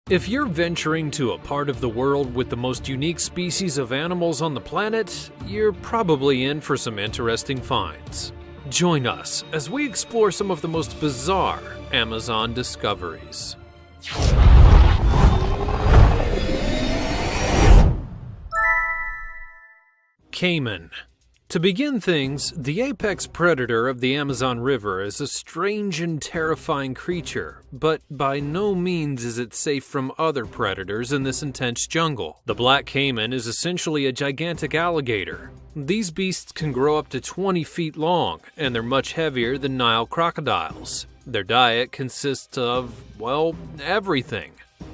If you're venturing to a part of the world with the most unique species of animals on the planet, you're probably in for some interesting finds. Join us as we explore some of the most bizarre Amazon discoveries. Caiman. To begin things, the apex predator of the Amazon River is a strange and terrifying creature, but by no means is it safe from other predators in this intense jungle. The black caiman is essentially a gigantic alligator. These beasts can grow up to 20 feet long, and they're much heavier than Nile crocodiles. Their diet consists of, well, everything.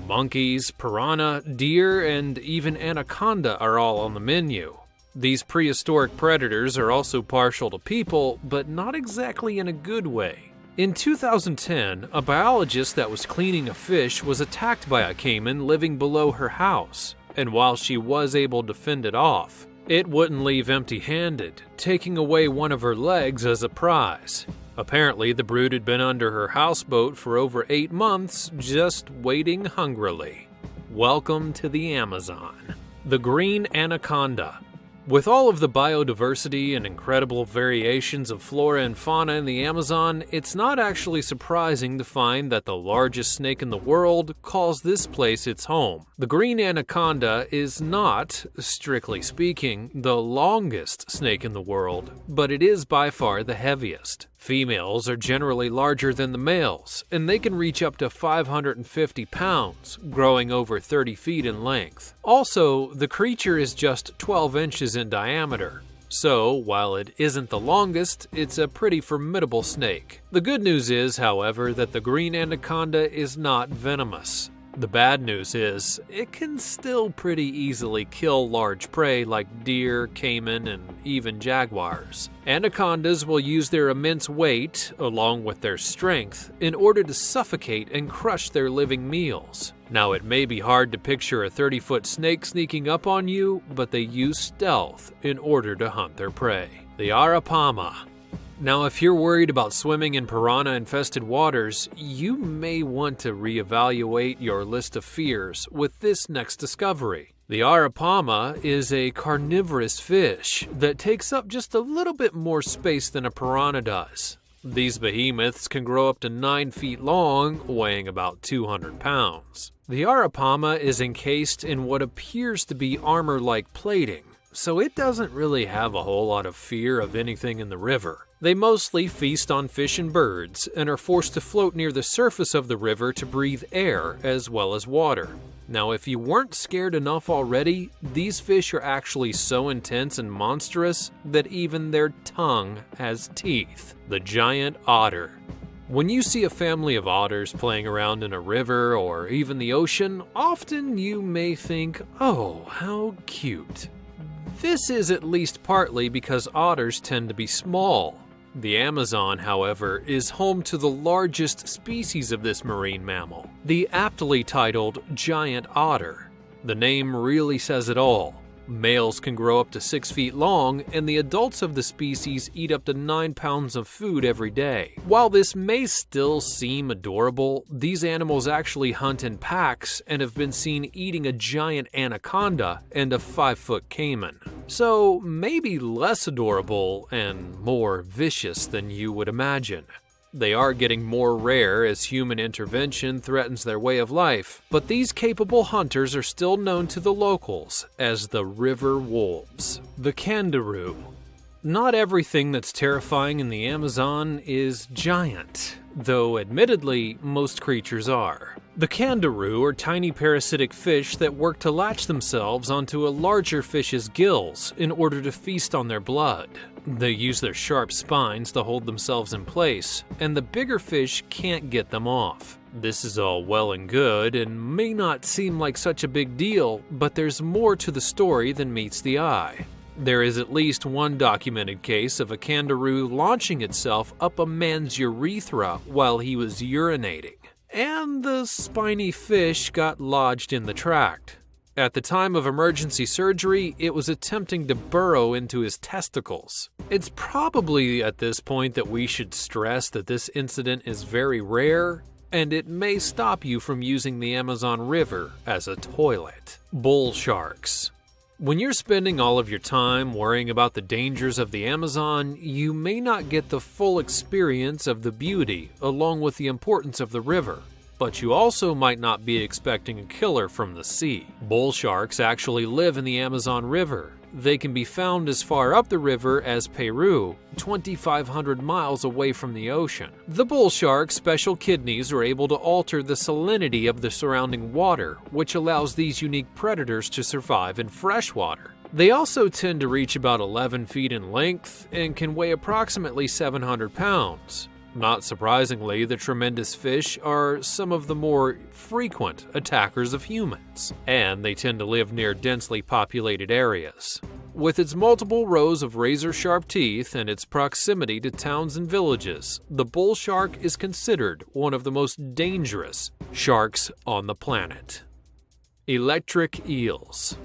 Monkeys, piranha, deer, and even anaconda are all on the menu. These prehistoric predators are also partial to people, but not exactly in a good way. In 2010, a biologist that was cleaning a fish was attacked by a caiman living below her house, and while she was able to fend it off, it wouldn't leave empty-handed, taking away one of her legs as a prize. Apparently, the brood had been under her houseboat for over 8 months, just waiting hungrily. Welcome to the Amazon. The green anaconda. With all of the biodiversity and incredible variations of flora and fauna in the Amazon, it's not actually surprising to find that the largest snake in the world calls this place its home. The green anaconda is not, strictly speaking, the longest snake in the world, but it is by far the heaviest. Females are generally larger than the males, and they can reach up to 550 pounds, growing over 30 feet in length. Also, the creature is just 12 inches in diameter. So, while it isn't the longest, it's a pretty formidable snake. The good news is, however, that the green anaconda is not venomous. The bad news is, it can still pretty easily kill large prey like deer, caiman, and even jaguars. Anacondas will use their immense weight, along with their strength, in order to suffocate and crush their living meals. Now, it may be hard to picture a 30-foot snake sneaking up on you, but they use stealth in order to hunt their prey. The Arapaima. Now, if you're worried about swimming in piranha-infested waters, you may want to reevaluate your list of fears with this next discovery. The Arapaima is a carnivorous fish that takes up just a little bit more space than a piranha does. These behemoths can grow up to 9 feet long, weighing about 200 pounds. The Arapaima is encased in what appears to be armor-like plating, so it doesn't really have a whole lot of fear of anything in the river. They mostly feast on fish and birds, and are forced to float near the surface of the river to breathe air as well as water. Now, if you weren't scared enough already, these fish are actually so intense and monstrous that even their tongue has teeth. The giant otter. When you see a family of otters playing around in a river or even the ocean, often you may think, oh, how cute. This is at least partly because otters tend to be small. The Amazon, however, is home to the largest species of this marine mammal, the aptly titled giant otter. The name really says it all. Males can grow up to 6 feet long, and the adults of the species eat up to 9 pounds of food every day. While this may still seem adorable, these animals actually hunt in packs and have been seen eating a giant anaconda and a 5-foot caiman. So maybe less adorable and more vicious than you would imagine. They are getting more rare as human intervention threatens their way of life, but these capable hunters are still known to the locals as the river wolves. The kangaroo. Not everything that's terrifying in the Amazon is giant, though admittedly most creatures are. The kangaroo are tiny parasitic fish that work to latch themselves onto a larger fish's gills in order to feast on their blood. They use their sharp spines to hold themselves in place, and the bigger fish can't get them off. This is all well and good and may not seem like such a big deal, but there's more to the story than meets the eye. There is at least one documented case of a kangaroo launching itself up a man's urethra while he was urinating, and the spiny fish got lodged in the tract. At the time of emergency surgery, it was attempting to burrow into his testicles. It's probably at this point that we should stress that this incident is very rare and it may stop you from using the Amazon River as a toilet. Bull sharks. When you're spending all of your time worrying about the dangers of the Amazon, you may not get the full experience of the beauty along with the importance of the river. But you also might not be expecting a killer from the sea. Bull sharks actually live in the Amazon River. They can be found as far up the river as Peru, 2,500 miles away from the ocean. The bull shark's special kidneys are able to alter the salinity of the surrounding water, which allows these unique predators to survive in fresh water. They also tend to reach about 11 feet in length and can weigh approximately 700 pounds. Not surprisingly, the tremendous fish are some of the more frequent attackers of humans, and they tend to live near densely populated areas. With its multiple rows of razor-sharp teeth and its proximity to towns and villages, the bull shark is considered one of the most dangerous sharks on the planet. Electric eels.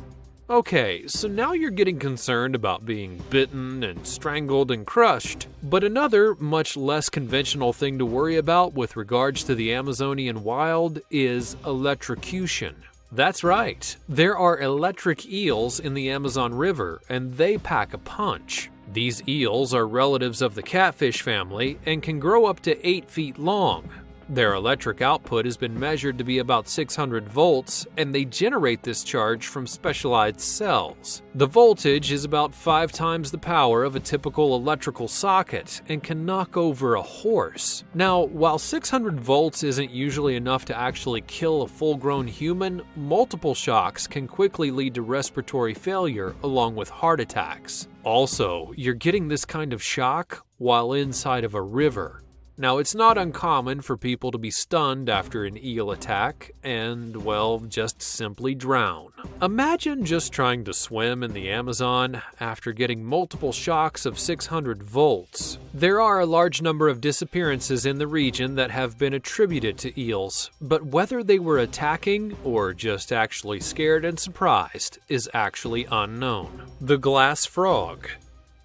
Okay, so now you're getting concerned about being bitten and strangled and crushed, but another, much less conventional thing to worry about with regards to the Amazonian wild is electrocution. That's right, there are electric eels in the Amazon River, and they pack a punch. These eels are relatives of the catfish family and can grow up to 8 feet long. Their electric output has been measured to be about 600 volts, and they generate this charge from specialized cells. The voltage is about 5 times the power of a typical electrical socket and can knock over a horse. Now, while 600 volts isn't usually enough to actually kill a full-grown human, multiple shocks can quickly lead to respiratory failure along with heart attacks. Also, you're getting this kind of shock while inside of a river. Now, it's not uncommon for people to be stunned after an eel attack and, well, just simply drown. Imagine just trying to swim in the Amazon after getting multiple shocks of 600 volts. There are a large number of disappearances in the region that have been attributed to eels, but whether they were attacking or just actually scared and surprised is actually unknown. The glass frog.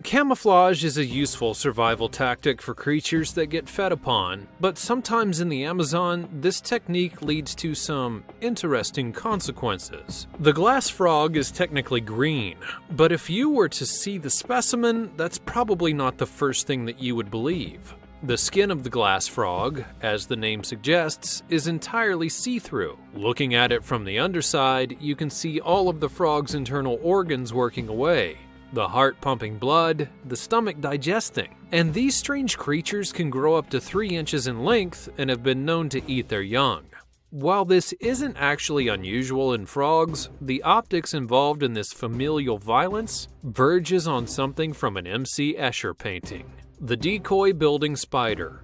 Camouflage is a useful survival tactic for creatures that get fed upon, but sometimes in the Amazon, this technique leads to some interesting consequences. The glass frog is technically green, but if you were to see the specimen, that's probably not the first thing that you would believe. The skin of the glass frog, as the name suggests, is entirely see-through. Looking at it from the underside, you can see all of the frog's internal organs working away. The heart pumping blood, the stomach digesting. And these strange creatures can grow up to 3 inches in length and have been known to eat their young. While this isn't actually unusual in frogs, the optics involved in this familial violence verges on something from an M.C. Escher painting. The decoy building spider.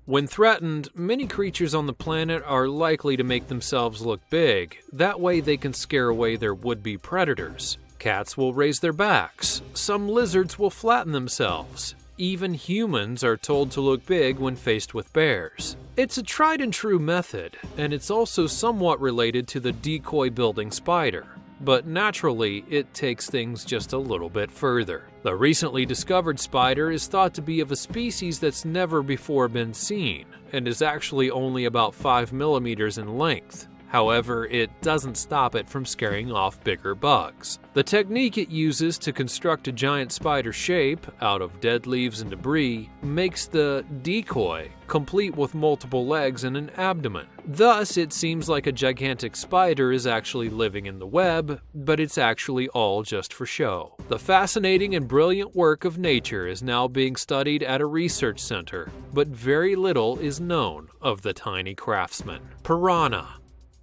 When threatened, many creatures on the planet are likely to make themselves look big. That way they can scare away their would-be predators. Cats will raise their backs. Some lizards will flatten themselves. Even humans are told to look big when faced with bears. It's a tried and true method, and it's also somewhat related to the decoy building spider. But naturally, it takes things just a little bit further. The recently discovered spider is thought to be of a species that's never before been seen, and is actually only about 5 millimeters in length. However, it doesn't stop it from scaring off bigger bugs. The technique it uses to construct a giant spider shape out of dead leaves and debris makes the decoy complete with multiple legs and an abdomen. Thus, it seems like a gigantic spider is actually living in the web, but it's actually all just for show. The fascinating and brilliant work of nature is now being studied at a research center, but very little is known of the tiny craftsman. Piranha.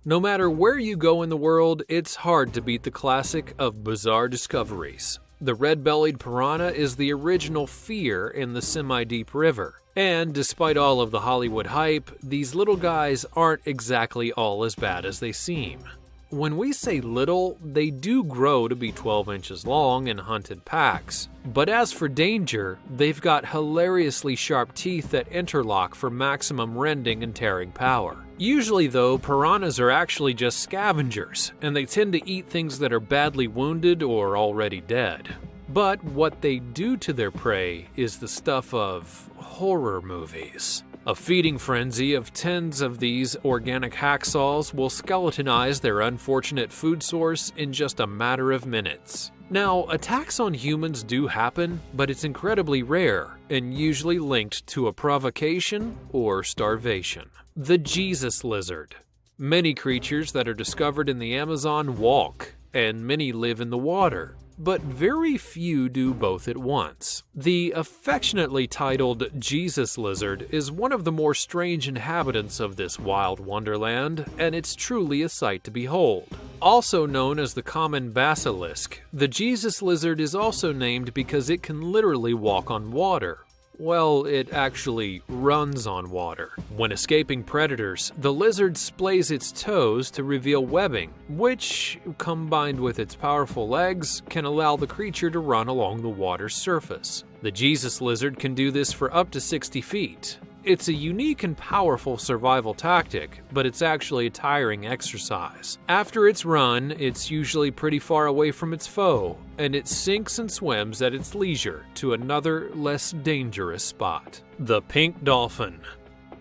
No matter where you go in the world, it's hard to beat the classic of bizarre discoveries. The red-bellied piranha is the original fear in the semi-deep river. And despite all of the Hollywood hype, these little guys aren't exactly all as bad as they seem. When we say little, they do grow to be 12 inches long in hunted packs. But as for danger, they've got hilariously sharp teeth that interlock for maximum rending and tearing power. Usually though, piranhas are actually just scavengers, and they tend to eat things that are badly wounded or already dead. But what they do to their prey is the stuff of horror movies. A feeding frenzy of tens of these organic hacksaws will skeletonize their unfortunate food source in just a matter of minutes. Now, attacks on humans do happen, but it's incredibly rare and usually linked to a provocation or starvation. The Jesus lizard. Many creatures that are discovered in the Amazon walk, and many live in the water, but very few do both at once. The affectionately titled Jesus lizard is one of the more strange inhabitants of this wild wonderland, and it's truly a sight to behold. Also known as the common basilisk, the Jesus lizard is also named because it can literally walk on water. Well, it actually runs on water. When escaping predators, the lizard splays its toes to reveal webbing, which, combined with its powerful legs, can allow the creature to run along the water's surface. The Jesus lizard can do this for up to 60 feet. It's a unique and powerful survival tactic, but it's actually a tiring exercise. After its run, it's usually pretty far away from its foe, and it sinks and swims at its leisure to another, less dangerous spot. The pink dolphin.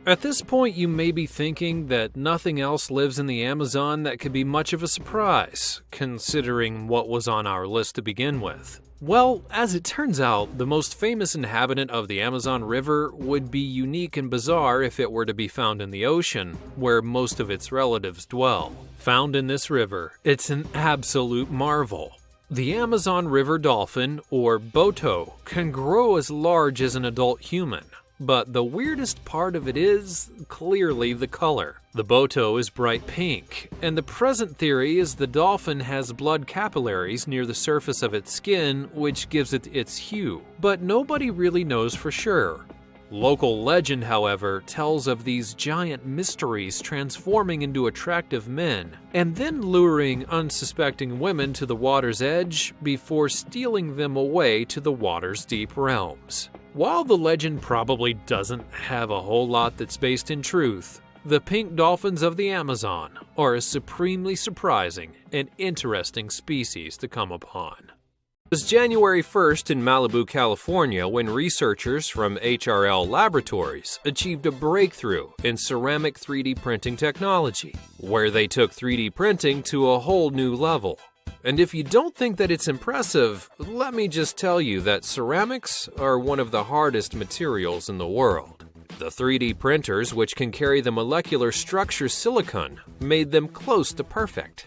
At this point, you may be thinking that nothing else lives in the Amazon that could be much of a surprise, considering what was on our list to begin with. Well, as it turns out, the most famous inhabitant of the Amazon River would be unique and bizarre if it were to be found in the ocean, where most of its relatives dwell. Found in this river, it's an absolute marvel. The Amazon River dolphin, or boto, can grow as large as an adult human. But the weirdest part of it is, clearly, the color. The boto is bright pink, and the present theory is the dolphin has blood capillaries near the surface of its skin, which gives it its hue. But nobody really knows for sure. Local legend, however, tells of these giant mysteries transforming into attractive men, and then luring unsuspecting women to the water's edge before stealing them away to the water's deep realms. While the legend probably doesn't have a whole lot that's based in truth, the pink dolphins of the Amazon are a supremely surprising and interesting species to come upon. It was January 1st in Malibu, California, when researchers from HRL Laboratories achieved a breakthrough in ceramic 3D printing technology, where they took 3D printing to a whole new level. And if you don't think that it's impressive, let me just tell you that ceramics are one of the hardest materials in the world. The 3D printers, which can carry the molecular structure silicon, made them close to perfect.